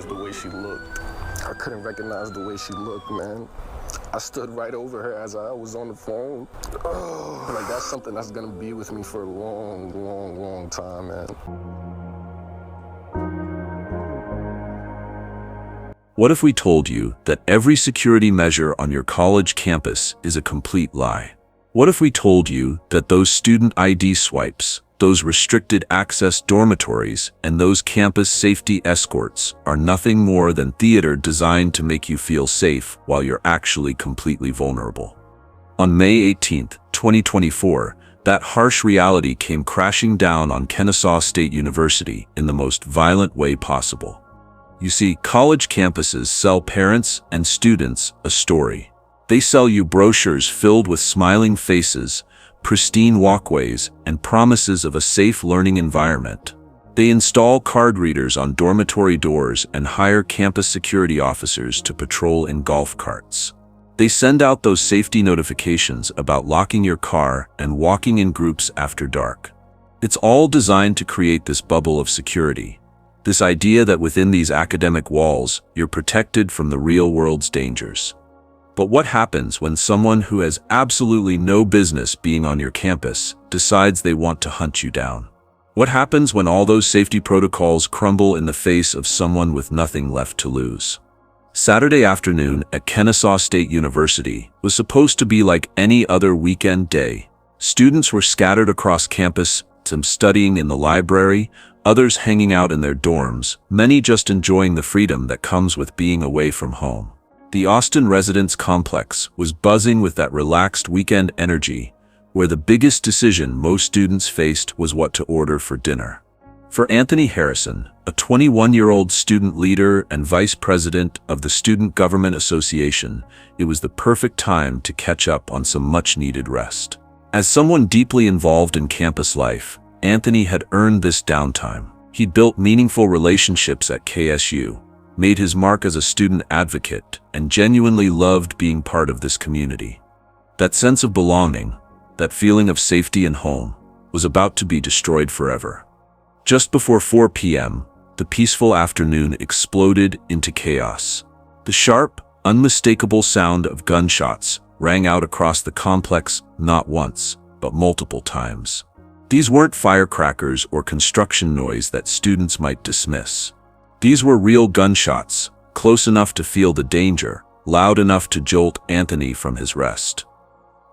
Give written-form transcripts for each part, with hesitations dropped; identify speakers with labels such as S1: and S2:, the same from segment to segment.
S1: recognize the way she looked. I couldn't recognize the way she looked, man. I stood right over her as I was on the phone. Oh, like that's something that's gonna be with me for a long, long, long time, man.
S2: What if we told you that every security measure on your college campus is a complete lie? What if we told you that those student ID swipes, those restricted access dormitories, and those campus safety escorts are nothing more than theater designed to make you feel safe while you're actually completely vulnerable? On May 18th, 2024, that harsh reality came crashing down on Kennesaw State University in the most violent way possible. You see, college campuses sell parents and students a story. They sell you brochures filled with smiling faces, pristine walkways, and promises of a safe learning environment. They install card readers on dormitory doors and hire campus security officers to patrol in golf carts. They send out those safety notifications about locking your car and walking in groups after dark. It's all designed to create this bubble of security. This idea that within these academic walls, you're protected from the real world's dangers. But what happens when someone who has absolutely no business being on your campus decides they want to hunt you down? What happens when all those safety protocols crumble in the face of someone with nothing left to lose? Saturday afternoon at Kennesaw State University was supposed to be like any other weekend day. Students were scattered across campus, some studying in the library, others hanging out in their dorms, many just enjoying the freedom that comes with being away from home. The Austin Residence Complex was buzzing with that relaxed weekend energy, where the biggest decision most students faced was what to order for dinner. For Anthony Harrison, a 21-year-old student leader and vice president of the Student Government Association, it was the perfect time to catch up on some much-needed rest. As someone deeply involved in campus life, Anthony had earned this downtime. He'd built meaningful relationships at KSU, made his mark as a student advocate, and genuinely loved being part of this community. That sense of belonging, that feeling of safety and home, was about to be destroyed forever. Just before 4 p.m., the peaceful afternoon exploded into chaos. The sharp, unmistakable sound of gunshots rang out across the complex not once, but multiple times. These weren't firecrackers or construction noise that students might dismiss. These were real gunshots, close enough to feel the danger, loud enough to jolt Anthony from his rest.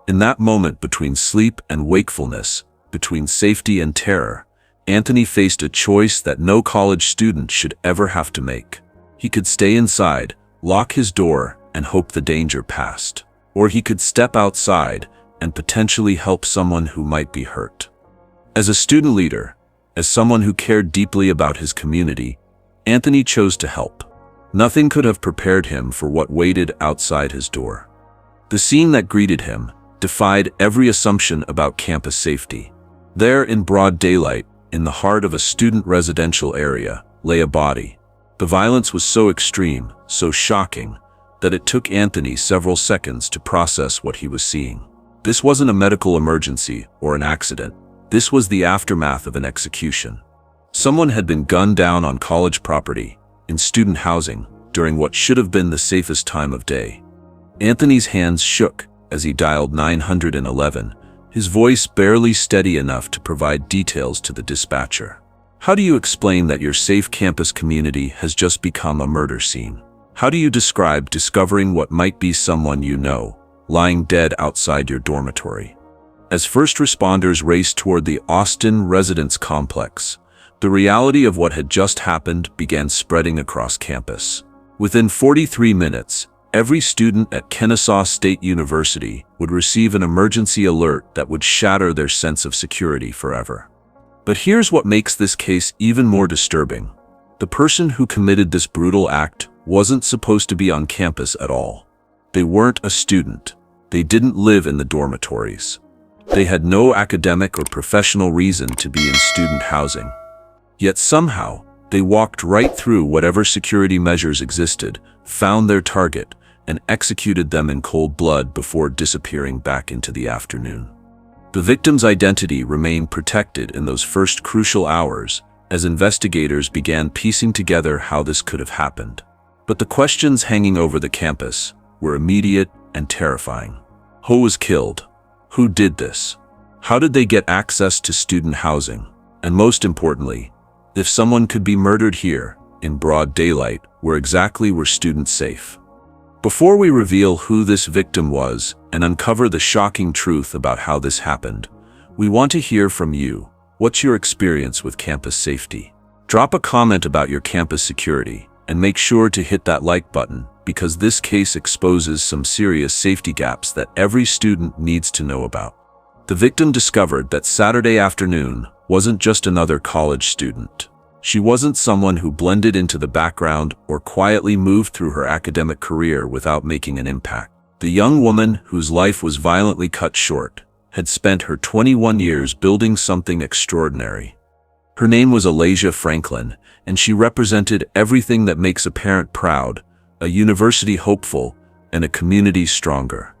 S2: In that moment between sleep and wakefulness, between safety and terror, Anthony faced a choice that no college student should ever have to make. He could stay inside, lock his door, and hope the danger passed. Or he could step outside and potentially help someone who might be hurt. As a student leader, as someone who cared deeply about his community, Anthony chose to help. Nothing could have prepared him for what waited outside his door. The scene that greeted him defied every assumption about campus safety. There in broad daylight, in the heart of a student residential area, lay a body. The violence was so extreme, so shocking, that it took Anthony several seconds to process what he was seeing. This wasn't a medical emergency or an accident. This was the aftermath of an execution. Someone had been gunned down on college property, in student housing, during what should have been the safest time of day. Anthony's hands shook as he dialed 911, his voice barely steady enough to provide details to the dispatcher. How do you explain that your safe campus community has just become a murder scene? How do you describe discovering what might be someone you know, lying dead outside your dormitory? As first responders raced toward the Austin Residence Complex, the reality of what had just happened began spreading across campus. Within 43 minutes, every student at Kennesaw State University would receive an emergency alert that would shatter their sense of security forever. But here's what makes this case even more disturbing. The person who committed this brutal act wasn't supposed to be on campus at all. They weren't a student. They didn't live in the dormitories. They had no academic or professional reason to be in student housing. Yet somehow, they walked right through whatever security measures existed, found their target, and executed them in cold blood before disappearing back into the afternoon. The victim's identity remained protected in those first crucial hours, as investigators began piecing together how this could have happened. But the questions hanging over the campus were immediate and terrifying. Who was killed? Who did this? How did they get access to student housing? And most importantly, if someone could be murdered here, in broad daylight, where exactly were students safe? Before we reveal who this victim was and uncover the shocking truth about how this happened, we want to hear from you. What's your experience with campus safety? Drop a comment about your campus security, and make sure to hit that like button, because this case exposes some serious safety gaps that every student needs to know about. The victim discovered that Saturday afternoon wasn't just another college student. She wasn't someone who blended into the background or quietly moved through her academic career without making an impact. The young woman, whose life was violently cut short, had spent her 21 years building something extraordinary. Her name was Alasia Franklin, and she represented everything that makes a parent proud, a university hopeful, and a community stronger.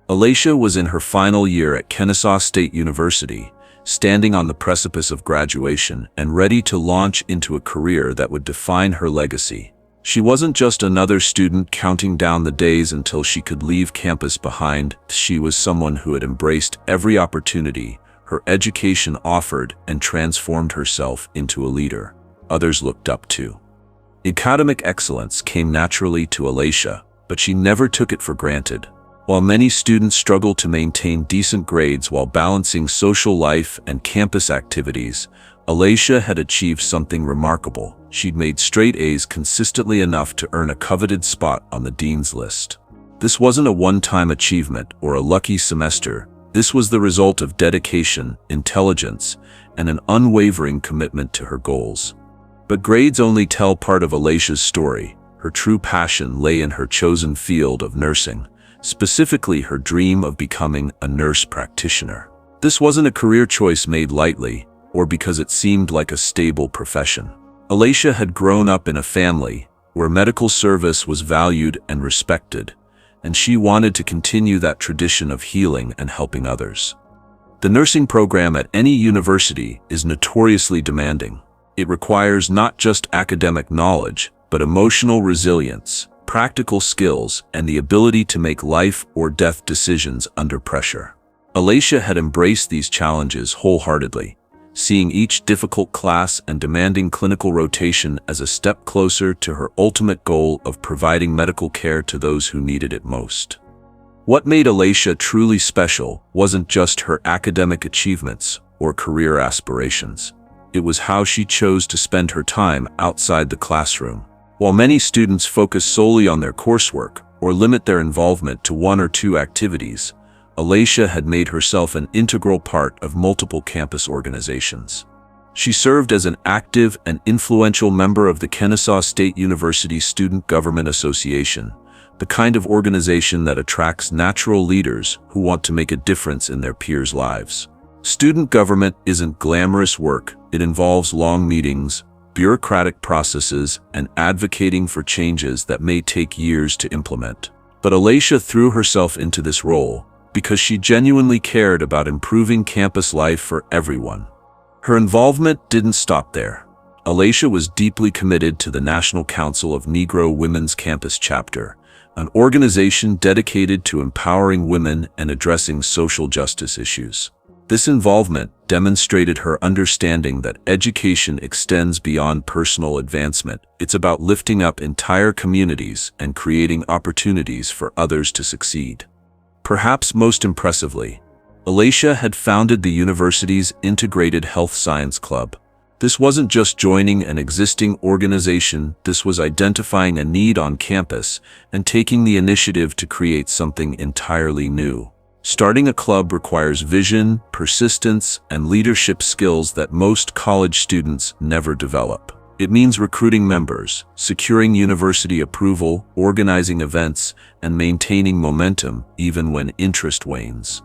S2: Alasia was in her final year at Kennesaw State University, standing on the precipice of graduation and ready to launch into a career that would define her legacy. She wasn't just another student counting down the days until she could leave campus behind. She was someone who had embraced every opportunity her education offered and transformed herself into a leader others looked up to. Academic excellence came naturally to Alasia, but she never took it for granted. While many students struggle to maintain decent grades while balancing social life and campus activities, Alasia had achieved something remarkable. She'd made straight A's consistently enough to earn a coveted spot on the dean's list. This wasn't a one-time achievement or a lucky semester. This was the result of dedication, intelligence, and an unwavering commitment to her goals. But grades only tell part of Alasia's story. Her true passion lay in her chosen field of nursing, specifically her dream of becoming a nurse practitioner. This wasn't a career choice made lightly, or because it seemed like a stable profession. Alasia had grown up in a family where medical service was valued and respected, and she wanted to continue that tradition of healing and helping others. The nursing program at any university is notoriously demanding. It requires not just academic knowledge, but emotional resilience, practical skills, and the ability to make life or death decisions under pressure. Alasia had embraced these challenges wholeheartedly, seeing each difficult class and demanding clinical rotation as a step closer to her ultimate goal of providing medical care to those who needed it most. What made Alasia truly special wasn't just her academic achievements or career aspirations. It was how she chose to spend her time outside the classroom. While many students focus solely on their coursework or limit their involvement to one or two activities, Alasia had made herself an integral part of multiple campus organizations. She served as an active and influential member of the Kennesaw State University Student Government Association, the kind of organization that attracts natural leaders who want to make a difference in their peers' lives. Student government isn't glamorous work. It involves long meetings, bureaucratic processes, and advocating for changes that may take years to implement. But Alasia threw herself into this role because she genuinely cared about improving campus life for everyone. Her involvement didn't stop there. Alasia was deeply committed to the National Council of Negro Women's Campus Chapter, an organization dedicated to empowering women and addressing social justice issues. This involvement demonstrated her understanding that education extends beyond personal advancement. It's about lifting up entire communities and creating opportunities for others to succeed. Perhaps most impressively, Alasia had founded the university's Integrated Health Science Club. This wasn't just joining an existing organization, this was identifying a need on campus and taking the initiative to create something entirely new. Starting a club requires vision, persistence, and leadership skills that most college students never develop. It means recruiting members, securing university approval, organizing events, and maintaining momentum even when interest wanes.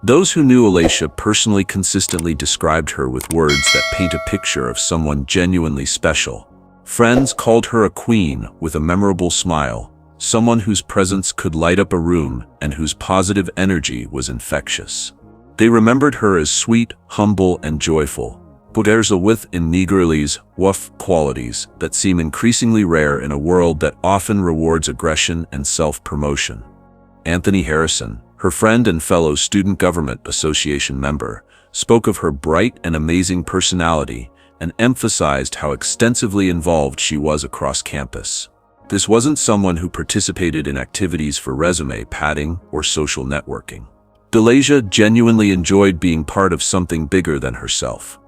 S2: Those who knew Alasia personally consistently described her with words that paint a picture of someone genuinely special. Friends called her a queen with a memorable smile, someone whose presence could light up a room and whose positive energy was infectious. They remembered her as sweet, humble, and joyful, but there's a with in Negroese wuff qualities that seem increasingly rare in a world that often rewards aggression and self-promotion. Anthony Harrison, her friend and fellow Student Government Association member, spoke of her bright and amazing personality and emphasized how extensively involved she was across campus. This wasn't someone who participated in activities for resume padding or social networking. Allayia genuinely enjoyed being part of something bigger than herself.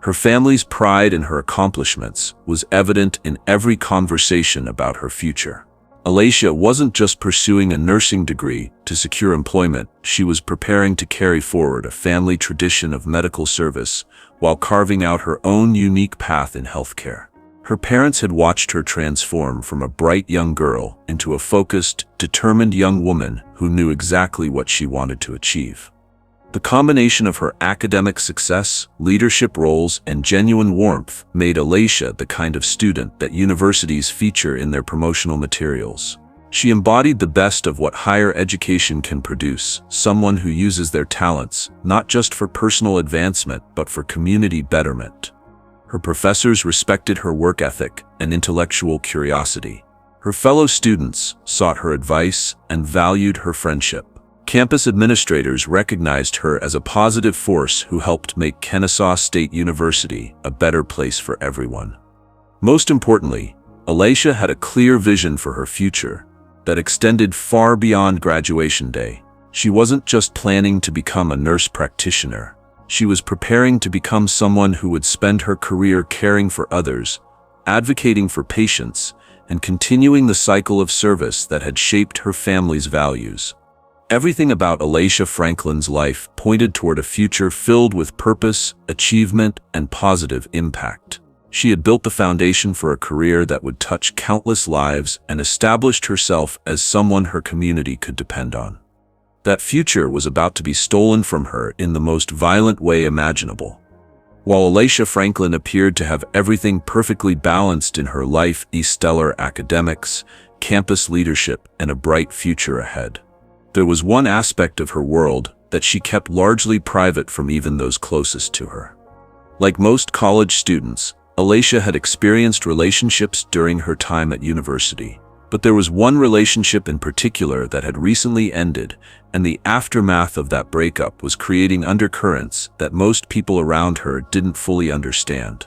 S2: Her family's pride in her accomplishments was evident in every conversation about her future. Alasia wasn't just pursuing a nursing degree to secure employment, she was preparing to carry forward a family tradition of medical service while carving out her own unique path in healthcare. Her parents had watched her transform from a bright young girl into a focused, determined young woman who knew exactly what she wanted to achieve. The combination of her academic success, leadership roles, and genuine warmth made Alasia the kind of student that universities feature in their promotional materials. She embodied the best of what higher education can produce, someone who uses their talents not just for personal advancement but for community betterment. Her professors respected her work ethic and intellectual curiosity. Her fellow students sought her advice and valued her friendship. Campus administrators recognized her as a positive force who helped make Kennesaw State University a better place for everyone. Most importantly, Alasia had a clear vision for her future that extended far beyond graduation day. She wasn't just planning to become a nurse practitioner. She was preparing to become someone who would spend her career caring for others, advocating for patients, and continuing the cycle of service that had shaped her family's values. Everything about Alasia Franklin's life pointed toward a future filled with purpose, achievement, and positive impact. She had built the foundation for a career that would touch countless lives and established herself as someone her community could depend on. That future was about to be stolen from her in the most violent way imaginable. While Alasia Franklin appeared to have everything perfectly balanced in her life, stellar academics, campus leadership, and a bright future ahead, there was one aspect of her world that she kept largely private from even those closest to her. Like most college students, Alasia had experienced relationships during her time at university. But there was one relationship in particular that had recently ended, and the aftermath of that breakup was creating undercurrents that most people around her didn't fully understand.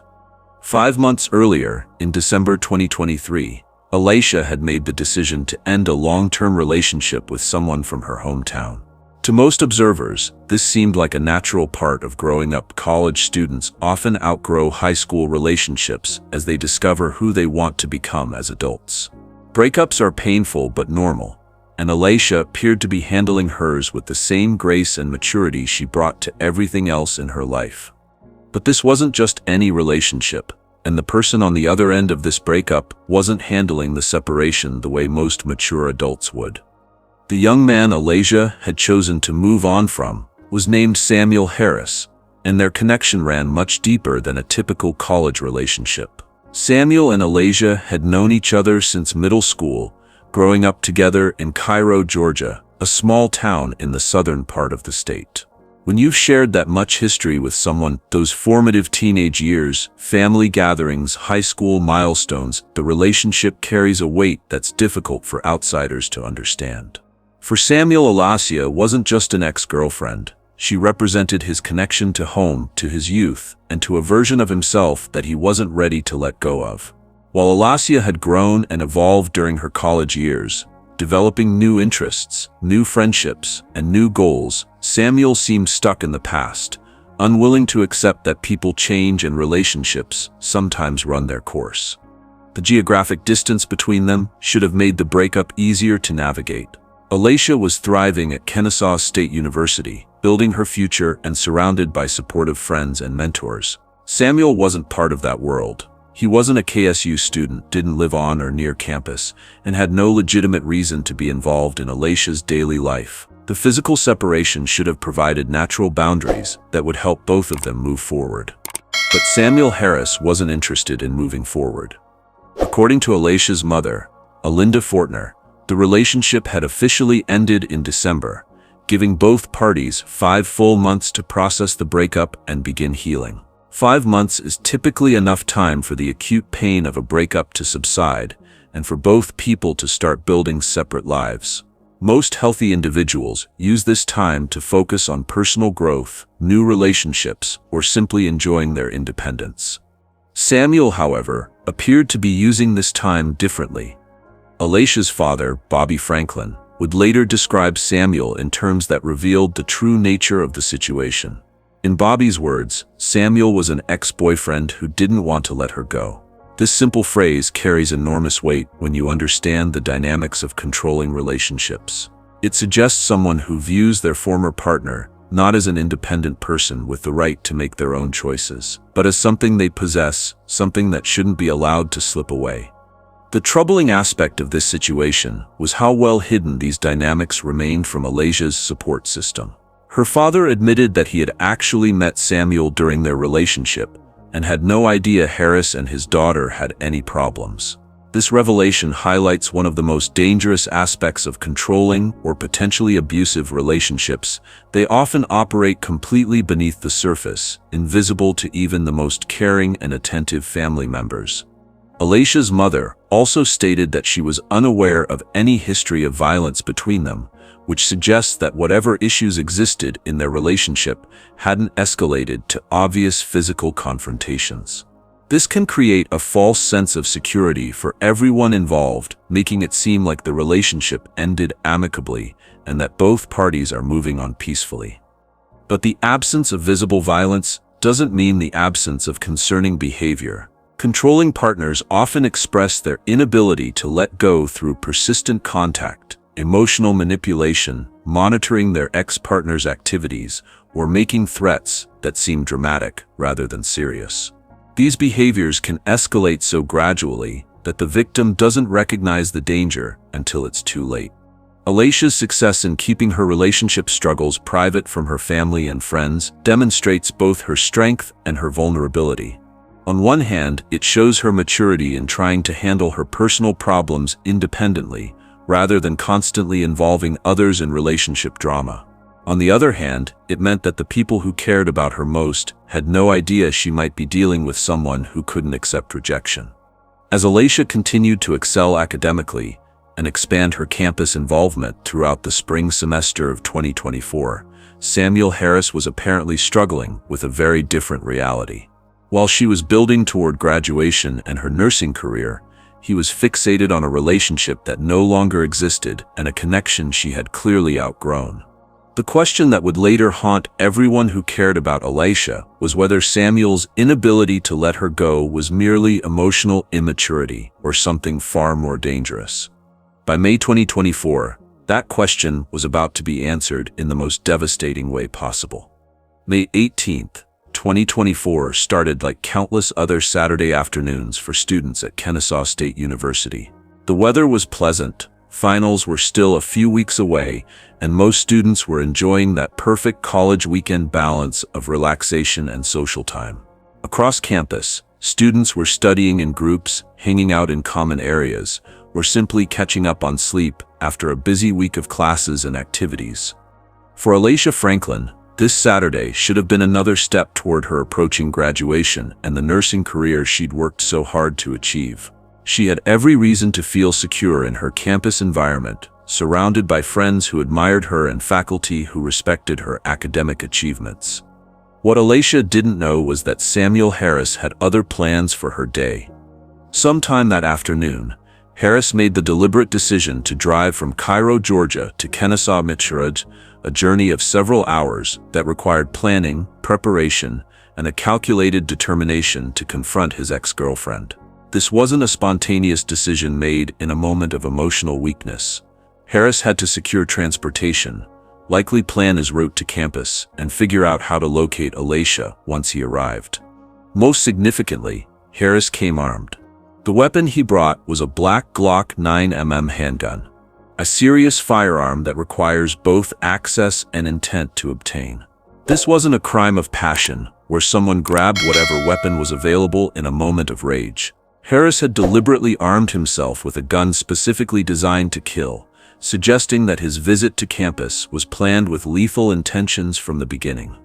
S2: 5 months earlier, in December 2023, Alasia had made the decision to end a long-term relationship with someone from her hometown. To most observers, this seemed like a natural part of growing up. College students often outgrow high school relationships as they discover who they want to become as adults. Breakups are painful but normal, and Alasia appeared to be handling hers with the same grace and maturity she brought to everything else in her life. But this wasn't just any relationship, and the person on the other end of this breakup wasn't handling the separation the way most mature adults would. The young man Alasia had chosen to move on from was named Samuel Harris, and their connection ran much deeper than a typical college relationship. Samuel and Alasia had known each other since middle school, growing up together in Cairo, Georgia, a small town in the southern part of the state. When you've shared that much history with someone, those formative teenage years, family gatherings, high school milestones, the relationship carries a weight that's difficult for outsiders to understand. For Samuel, Alasia wasn't just an ex-girlfriend. She represented his connection to home, to his youth, and to a version of himself that he wasn't ready to let go of. While Alasia had grown and evolved during her college years, developing new interests, new friendships, and new goals, Samuel seemed stuck in the past, unwilling to accept that people change and relationships sometimes run their course. The geographic distance between them should have made the breakup easier to navigate. Alasia was thriving at Kennesaw State University, building her future and surrounded by supportive friends and mentors. Samuel wasn't part of that world. He wasn't a KSU student, didn't live on or near campus, and had no legitimate reason to be involved in Alasia's daily life. The physical separation should have provided natural boundaries that would help both of them move forward. But Samuel Harris wasn't interested in moving forward. According to Alasia's mother, Alinda Fortner, the relationship had officially ended in December, giving both parties 5 full months to process the breakup and begin healing. 5 months is typically enough time for the acute pain of a breakup to subside, and for both people to start building separate lives. Most healthy individuals use this time to focus on personal growth, new relationships, or simply enjoying their independence. Samuel, however, appeared to be using this time differently. Alasia's father, Bobby Franklin, would later describe Samuel in terms that revealed the true nature of the situation. In Bobby's words, Samuel was an ex-boyfriend who didn't want to let her go. This simple phrase carries enormous weight when you understand the dynamics of controlling relationships. It suggests someone who views their former partner not as an independent person with the right to make their own choices, but as something they possess, something that shouldn't be allowed to slip away. The troubling aspect of this situation was how well hidden these dynamics remained from Alasia's support system. Her father admitted that he had actually met Samuel during their relationship and had no idea Harris and his daughter had any problems. This revelation highlights one of the most dangerous aspects of controlling or potentially abusive relationships. They often operate completely beneath the surface, invisible to even the most caring and attentive family members. Alasia's mother also stated that she was unaware of any history of violence between them, which suggests that whatever issues existed in their relationship hadn't escalated to obvious physical confrontations. This can create a false sense of security for everyone involved, making it seem like the relationship ended amicably and that both parties are moving on peacefully. But the absence of visible violence doesn't mean the absence of concerning behavior. Controlling partners often express their inability to let go through persistent contact, emotional manipulation, monitoring their ex-partner's activities, or making threats that seem dramatic rather than serious. These behaviors can escalate so gradually that the victim doesn't recognize the danger until it's too late. Alasia's success in keeping her relationship struggles private from her family and friends demonstrates both her strength and her vulnerability. On one hand, it shows her maturity in trying to handle her personal problems independently, rather than constantly involving others in relationship drama. On the other hand, it meant that the people who cared about her most had no idea she might be dealing with someone who couldn't accept rejection. As Alasia continued to excel academically and expand her campus involvement throughout the spring semester of 2024, Samuel Harris was apparently struggling with a very different reality. While she was building toward graduation and her nursing career, he was fixated on a relationship that no longer existed and a connection she had clearly outgrown. The question that would later haunt everyone who cared about Alasia was whether Samuel's inability to let her go was merely emotional immaturity or something far more dangerous. By May 2024, that question was about to be answered in the most devastating way possible. May 18th, 2024 started like countless other Saturday afternoons for students at Kennesaw State University. The weather was pleasant, finals were still a few weeks away, and most students were enjoying that perfect college weekend balance of relaxation and social time. Across campus, students were studying in groups, hanging out in common areas, or simply catching up on sleep after a busy week of classes and activities. For Alasia Franklin, this Saturday should have been another step toward her approaching graduation and the nursing career she'd worked so hard to achieve. She had every reason to feel secure in her campus environment, surrounded by friends who admired her and faculty who respected her academic achievements. What Alasia didn't know was that Samuel Harris had other plans for her day. Sometime that afternoon, Harris made the deliberate decision to drive from Cairo, Georgia to Kennesaw, Missouri, a journey of several hours that required planning, preparation, and a calculated determination to confront his ex-girlfriend. This wasn't a spontaneous decision made in a moment of emotional weakness. Harris had to secure transportation, likely plan his route to campus, and figure out how to locate Alasia once he arrived. Most significantly, Harris came armed. The weapon he brought was a black Glock 9mm handgun, a serious firearm that requires both access and intent to obtain. This wasn't a crime of passion, where someone grabbed whatever weapon was available in a moment of rage. Harris had deliberately armed himself with a gun specifically designed to kill, suggesting that his visit to campus was planned with lethal intentions from the beginning.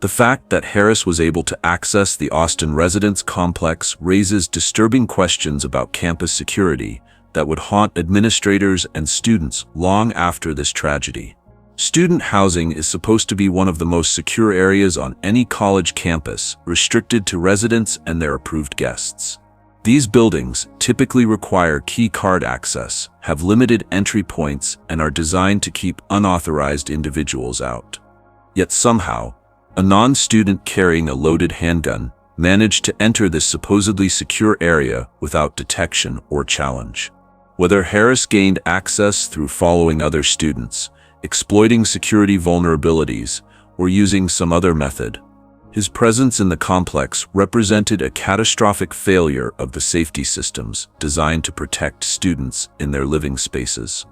S2: The fact that Harris was able to access the Austin residence complex raises disturbing questions about campus security that would haunt administrators and students long after this tragedy. Student housing is supposed to be one of the most secure areas on any college campus, restricted to residents and their approved guests. These buildings typically require key card access, have limited entry points, and are designed to keep unauthorized individuals out. Yet somehow, a non-student carrying a loaded handgun managed to enter this supposedly secure area without detection or challenge. Whether Harris gained access through following other students, exploiting security vulnerabilities, or using some other method, his presence in the complex represented a catastrophic failure of the safety systems designed to protect students in their living spaces.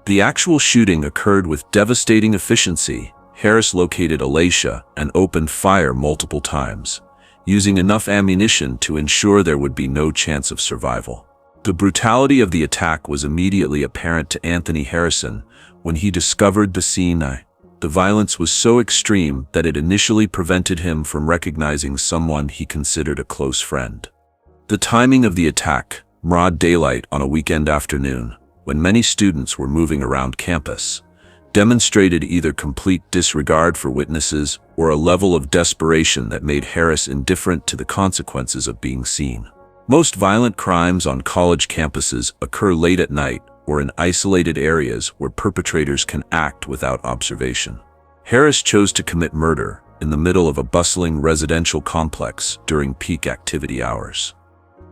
S2: The actual shooting occurred with devastating efficiency. Harris located Alasia and opened fire multiple times, using enough ammunition to ensure there would be no chance of survival. The brutality of the attack was immediately apparent to Anthony Harrison when he discovered the scene. The violence was so extreme that it initially prevented him from recognizing someone he considered a close friend. The timing of the attack, broad daylight on a weekend afternoon, when many students were moving around campus, demonstrated either complete disregard for witnesses or a level of desperation that made Harris indifferent to the consequences of being seen. Most violent crimes on college campuses occur late at night or in isolated areas where perpetrators can act without observation. Harris chose to commit murder in the middle of a bustling residential complex during peak activity hours.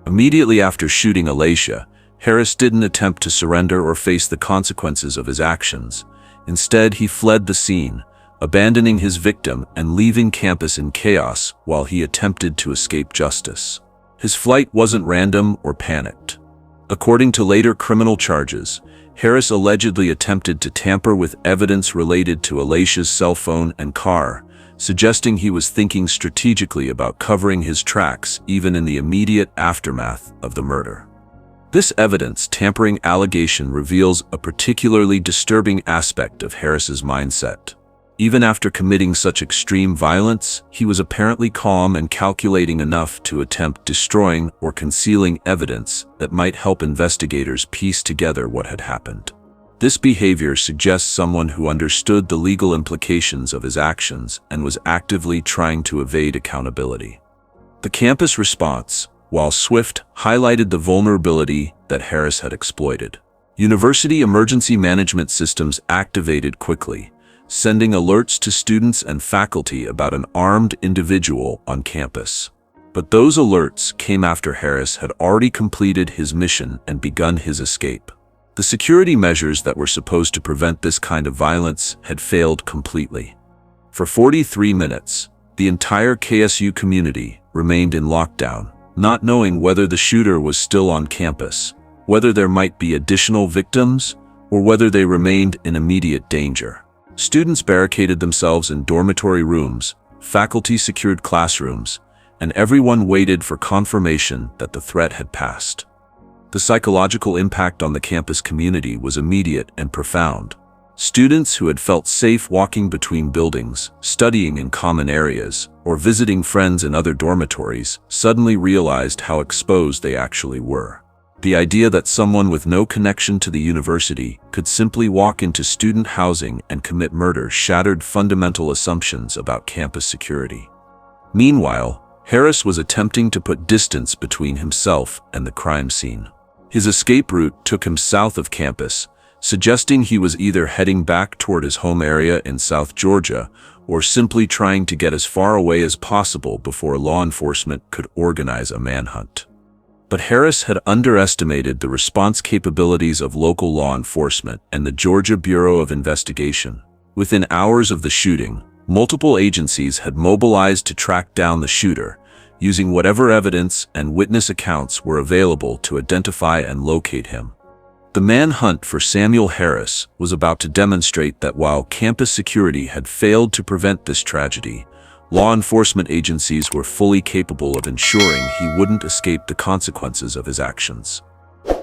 S2: Immediately after shooting Alasia, Harris didn't attempt to surrender or face the consequences of his actions. Instead, he fled the scene, abandoning his victim and leaving campus in chaos while he attempted to escape justice. His flight wasn't random or panicked. According to later criminal charges, Harris allegedly attempted to tamper with evidence related to Alasia's cell phone and car, suggesting he was thinking strategically about covering his tracks even in the immediate aftermath of the murder. This evidence tampering allegation reveals a particularly disturbing aspect of Harris's mindset. Even after committing such extreme violence, he was apparently calm and calculating enough to attempt destroying or concealing evidence that might help investigators piece together what had happened. This behavior suggests someone who understood the legal implications of his actions and was actively trying to evade accountability. The campus response, while swift, highlighted the vulnerability that Harris had exploited. University emergency management systems activated quickly, sending alerts to students and faculty about an armed individual on campus. But those alerts came after Harris had already completed his mission and begun his escape. The security measures that were supposed to prevent this kind of violence had failed completely. For 43 minutes, the entire KSU community remained in lockdown, not knowing whether the shooter was still on campus, whether there might be additional victims, or whether they remained in immediate danger. Students barricaded themselves in dormitory rooms, faculty secured classrooms, and everyone waited for confirmation that the threat had passed. The psychological impact on the campus community was immediate and profound. Students who had felt safe walking between buildings, studying in common areas, or visiting friends in other dormitories suddenly realized how exposed they actually were. The idea that someone with no connection to the university could simply walk into student housing and commit murder shattered fundamental assumptions about campus security. Meanwhile, Harris was attempting to put distance between himself and the crime scene. His escape route took him south of campus, suggesting he was either heading back toward his home area in South Georgia or simply trying to get as far away as possible before law enforcement could organize a manhunt. But Harris had underestimated the response capabilities of local law enforcement and the Georgia Bureau of Investigation. Within hours of the shooting, multiple agencies had mobilized to track down the shooter, using whatever evidence and witness accounts were available to identify and locate him. The manhunt for Samuel Harris was about to demonstrate that while campus security had failed to prevent this tragedy, law enforcement agencies were fully capable of ensuring he wouldn't escape the consequences of his actions.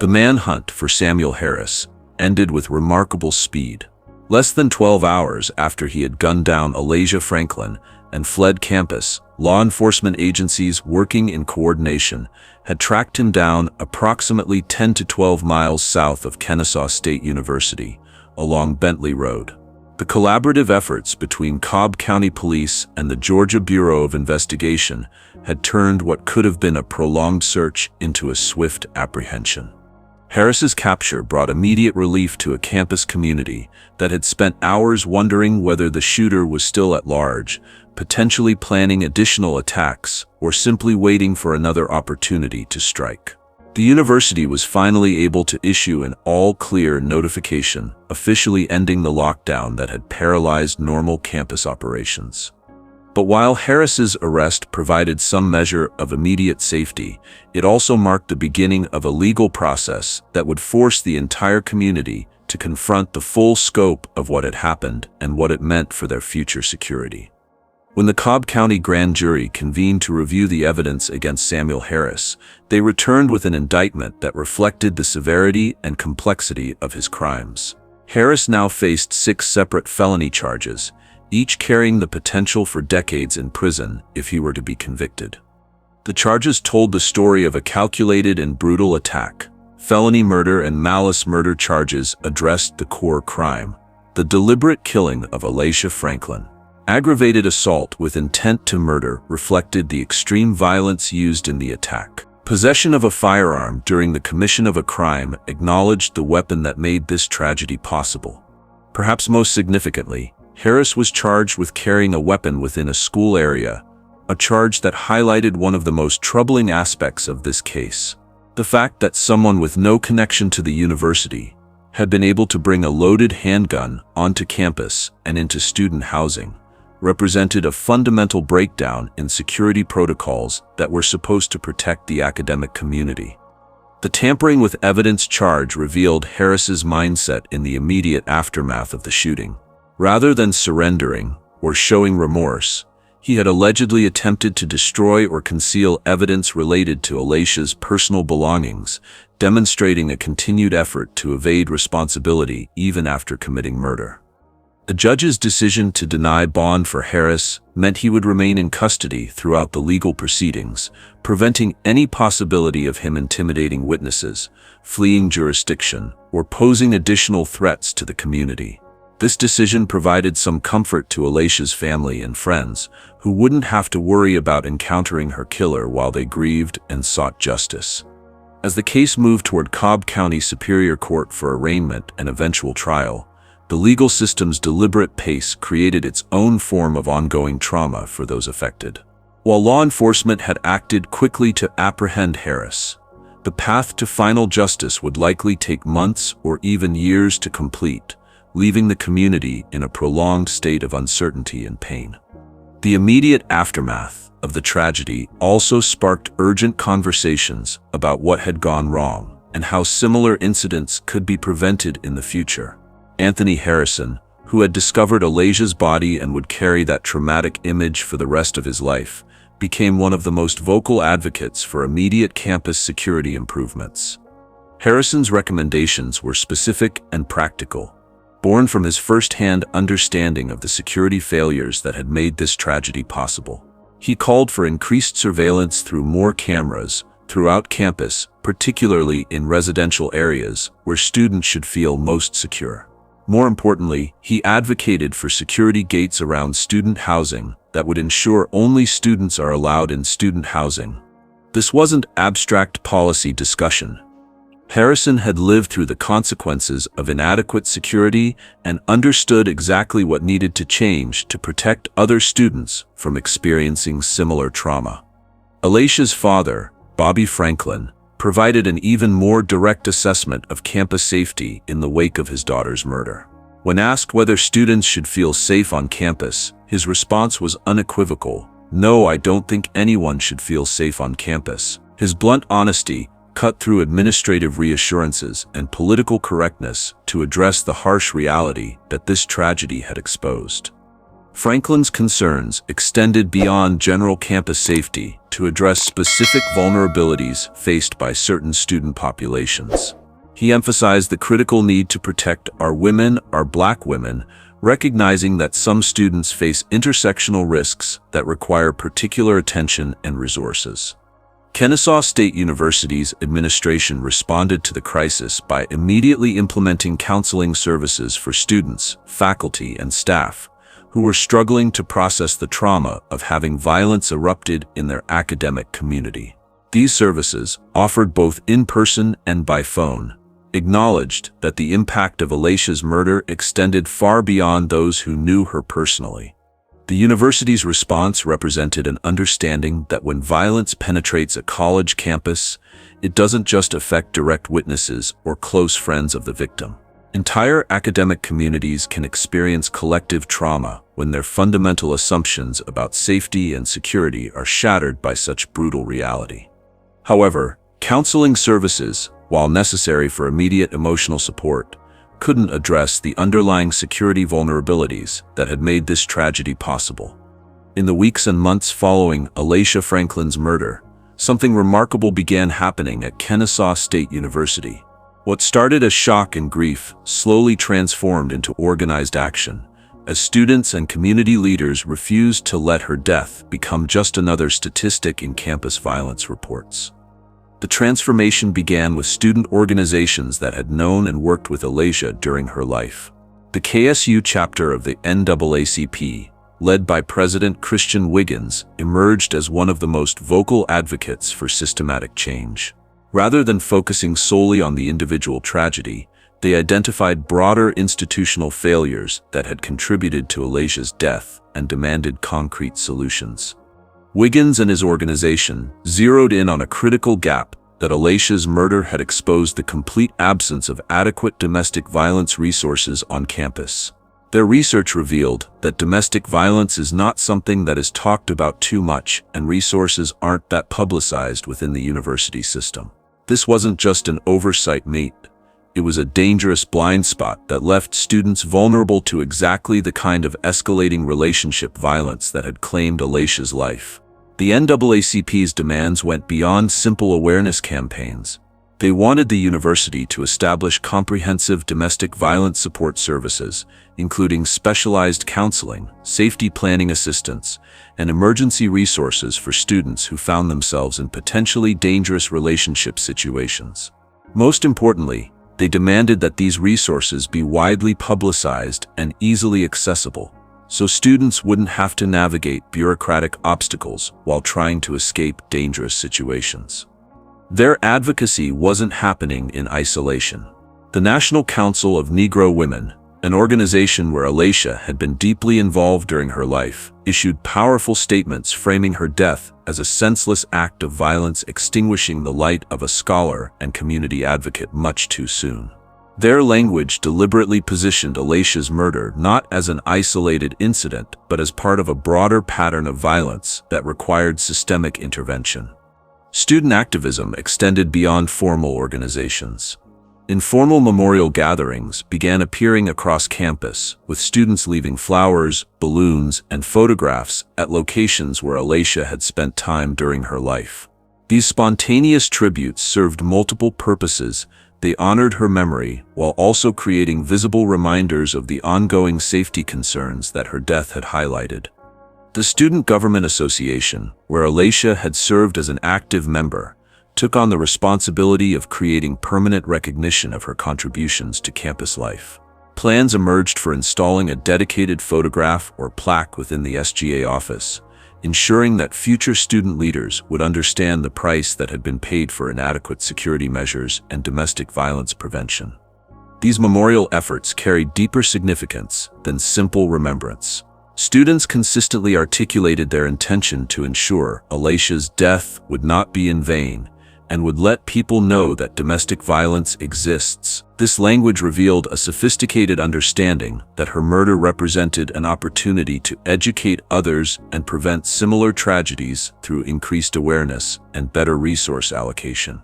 S2: The manhunt for Samuel Harris ended with remarkable speed. Less than 12 hours after he had gunned down Alasia Franklin and fled campus, law enforcement agencies working in coordination had tracked him down approximately 10 to 12 miles south of Kennesaw State University, along Bentley Road. The collaborative efforts between Cobb County Police and the Georgia Bureau of Investigation had turned what could have been a prolonged search into a swift apprehension. Harris's capture brought immediate relief to a campus community that had spent hours wondering whether the shooter was still at large, potentially planning additional attacks, or simply waiting for another opportunity to strike. The university was finally able to issue an all-clear notification, officially ending the lockdown that had paralyzed normal campus operations. But while Harris's arrest provided some measure of immediate safety, it also marked the beginning of a legal process that would force the entire community to confront the full scope of what had happened and what it meant for their future security. When the Cobb County grand jury convened to review the evidence against Samuel Harris, they returned with an indictment that reflected the severity and complexity of his crimes. Harris now faced 6 separate felony charges, each carrying the potential for decades in prison if he were to be convicted. The charges told the story of a calculated and brutal attack. Felony murder and malice murder charges addressed the core crime, the deliberate killing of Alasia Franklin. Aggravated assault with intent to murder reflected the extreme violence used in the attack. Possession of a firearm during the commission of a crime acknowledged the weapon that made this tragedy possible. Perhaps most significantly, Harris was charged with carrying a weapon within a school area, a charge that highlighted one of the most troubling aspects of this case. The fact that someone with no connection to the university had been able to bring a loaded handgun onto campus and into student housing represented a fundamental breakdown in security protocols that were supposed to protect the academic community. The tampering with evidence charge revealed Harris's mindset in the immediate aftermath of the shooting. Rather than surrendering or showing remorse, he had allegedly attempted to destroy or conceal evidence related to Alasia's personal belongings, demonstrating a continued effort to evade responsibility even after committing murder. The judge's decision to deny bond for Harris meant he would remain in custody throughout the legal proceedings, preventing any possibility of him intimidating witnesses, fleeing jurisdiction, or posing additional threats to the community. This decision provided some comfort to Alasia's family and friends, who wouldn't have to worry about encountering her killer while they grieved and sought justice. As the case moved toward Cobb County Superior Court for arraignment and eventual trial, the legal system's deliberate pace created its own form of ongoing trauma for those affected. While law enforcement had acted quickly to apprehend Harris, the path to final justice would likely take months or even years to complete, leaving the community in a prolonged state of uncertainty and pain. The immediate aftermath of the tragedy also sparked urgent conversations about what had gone wrong and how similar incidents could be prevented in the future. Anthony Harrison, who had discovered Alasia's body and would carry that traumatic image for the rest of his life, became one of the most vocal advocates for immediate campus security improvements. Harrison's recommendations were specific and practical, born from his first-hand understanding of the security failures that had made this tragedy possible. He called for increased surveillance through more cameras throughout campus, particularly in residential areas where students should feel most secure. More importantly, he advocated for security gates around student housing that would ensure only students are allowed in student housing. This wasn't abstract policy discussion. Harrison had lived through the consequences of inadequate security and understood exactly what needed to change to protect other students from experiencing similar trauma. Alasia's father, Bobby Franklin, provided an even more direct assessment of campus safety in the wake of his daughter's murder. When asked whether students should feel safe on campus, his response was unequivocal. "No, I don't think anyone should feel safe on campus." His blunt honesty cut through administrative reassurances and political correctness to address the harsh reality that this tragedy had exposed. Franklin's concerns extended beyond general campus safety to address specific vulnerabilities faced by certain student populations. He emphasized the critical need to protect our women, our Black women, recognizing that some students face intersectional risks that require particular attention and resources. Kennesaw State University's administration responded to the crisis by immediately implementing counseling services for students, faculty, and staff who were struggling to process the trauma of having violence erupted in their academic community. These services, offered both in person and by phone, acknowledged that the impact of Allayia's murder extended far beyond those who knew her personally. The university's response represented an understanding that when violence penetrates a college campus, it doesn't just affect direct witnesses or close friends of the victim. Entire academic communities can experience collective trauma when their fundamental assumptions about safety and security are shattered by such brutal reality. However, counseling services, while necessary for immediate emotional support, couldn't address the underlying security vulnerabilities that had made this tragedy possible. In the weeks and months following Alasia Franklin's murder, something remarkable began happening at Kennesaw State University. What started as shock and grief slowly transformed into organized action, as students and community leaders refused to let her death become just another statistic in campus violence reports. The transformation began with student organizations that had known and worked with Allayia during her life. The KSU chapter of the NAACP, led by President Christian Wiggins, emerged as one of the most vocal advocates for systematic change. Rather than focusing solely on the individual tragedy, they identified broader institutional failures that had contributed to Allayia's death and demanded concrete solutions. Wiggins and his organization zeroed in on a critical gap that Allayia's murder had exposed: the complete absence of adequate domestic violence resources on campus. Their research revealed that domestic violence is not something that is talked about too much, and resources aren't that publicized within the university system. This wasn't just an oversight, mate. It was a dangerous blind spot that left students vulnerable to exactly the kind of escalating relationship violence that had claimed Allayia's life. The NAACP's demands went beyond simple awareness campaigns. They wanted the university to establish comprehensive domestic violence support services, including specialized counseling, safety planning assistance, and emergency resources for students who found themselves in potentially dangerous relationship situations. Most importantly, they demanded that these resources be widely publicized and easily accessible, so students wouldn't have to navigate bureaucratic obstacles while trying to escape dangerous situations. Their advocacy wasn't happening in isolation. The National Council of Negro Women, an organization where Allayia had been deeply involved during her life, issued powerful statements framing her death as a senseless act of violence, extinguishing the light of a scholar and community advocate much too soon. Their language deliberately positioned Allayia's murder not as an isolated incident, but as part of a broader pattern of violence that required systemic intervention. Student activism extended beyond formal organizations. Informal memorial gatherings began appearing across campus, with students leaving flowers, balloons, and photographs at locations where Allayia had spent time during her life. These spontaneous tributes served multiple purposes. They honored her memory while also creating visible reminders of the ongoing safety concerns that her death had highlighted. The Student Government Association, where Allayia had served as an active member, took on the responsibility of creating permanent recognition of her contributions to campus life. Plans emerged for installing a dedicated photograph or plaque within the SGA office, ensuring that future student leaders would understand the price that had been paid for inadequate security measures and domestic violence prevention. These memorial efforts carried deeper significance than simple remembrance. Students consistently articulated their intention to ensure Allayia's death would not be in vain and would let people know that domestic violence exists. This language revealed a sophisticated understanding that her murder represented an opportunity to educate others and prevent similar tragedies through increased awareness and better resource allocation.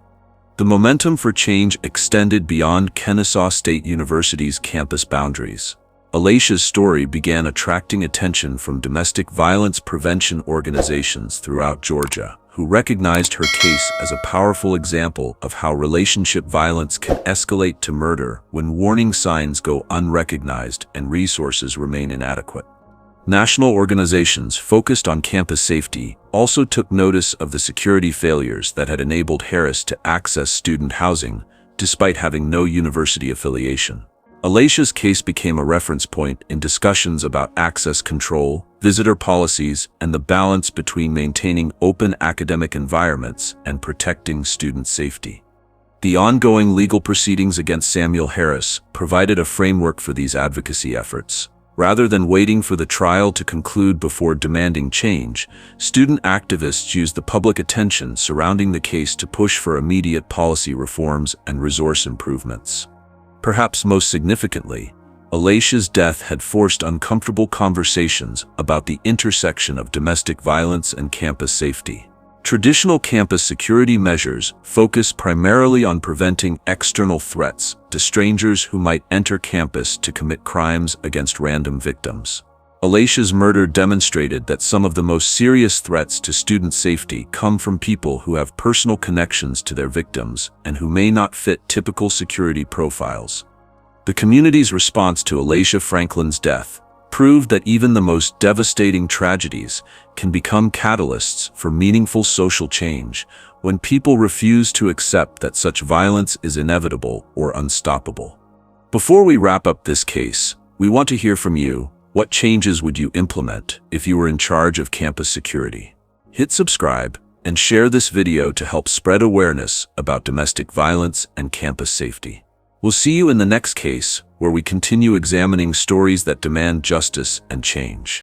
S2: The momentum for change extended beyond Kennesaw State University's campus boundaries. Allayia's story began attracting attention from domestic violence prevention organizations throughout Georgia, who recognized her case as a powerful example of how relationship violence can escalate to murder when warning signs go unrecognized and resources remain inadequate. National organizations focused on campus safety also took notice of the security failures that had enabled Harris to access student housing despite having no university affiliation. Alasia's case became a reference point in discussions about access control, visitor policies, and the balance between maintaining open academic environments and protecting student safety. The ongoing legal proceedings against Samuel Harris provided a framework for these advocacy efforts. Rather than waiting for the trial to conclude before demanding change, student activists used the public attention surrounding the case to push for immediate policy reforms and resource improvements. Perhaps most significantly, Alasia's death had forced uncomfortable conversations about the intersection of domestic violence and campus safety. Traditional campus security measures focus primarily on preventing external threats to strangers who might enter campus to commit crimes against random victims. Alasia's murder demonstrated that some of the most serious threats to student safety come from people who have personal connections to their victims and who may not fit typical security profiles. The community's response to Alasia Franklin's death proved that even the most devastating tragedies can become catalysts for meaningful social change when people refuse to accept that such violence is inevitable or unstoppable. Before we wrap up this case, we want to hear from you. What changes would you implement if you were in charge of campus security? Hit subscribe and share this video to help spread awareness about domestic violence and campus safety. We'll see you in the next case, where we continue examining stories that demand justice and change.